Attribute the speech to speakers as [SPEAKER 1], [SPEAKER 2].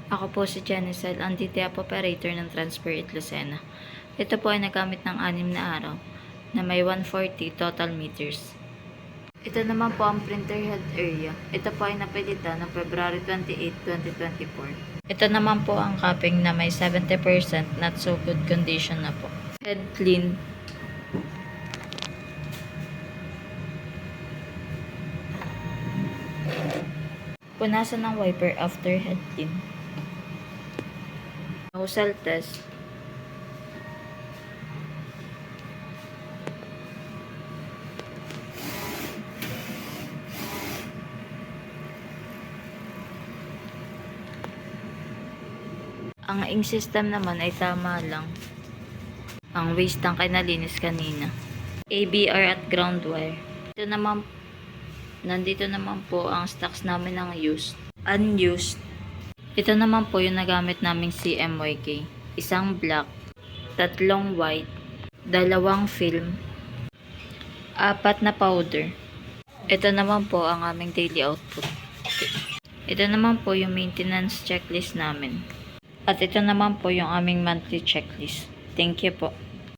[SPEAKER 1] Ako po si Janicel, ang DTAP operator ng Transferit Lucena. Ito po ay nagamit ng 6 na araw na may 140 total meters. Ito naman po ang printer head area. Ito po ay napilitan ng February 28, 2024. Ito naman po ang cupping na may 70% not so good condition na po. Head clean. Punasan ng wiper after head clean. Nozzle test. Ang ink system naman ay tama lang. Ang waste tank ay nalinis kanina. ABR at ground wire. Nandito naman po ang stocks namin ng used. Unused. Ito naman po yung nagamit naming CMYK. Isang black, 3 white, 2 film, 4 na powder. Ito naman po ang aming daily output. Ito naman po yung maintenance checklist namin. At ito naman po yung aming monthly checklist. Thank you po.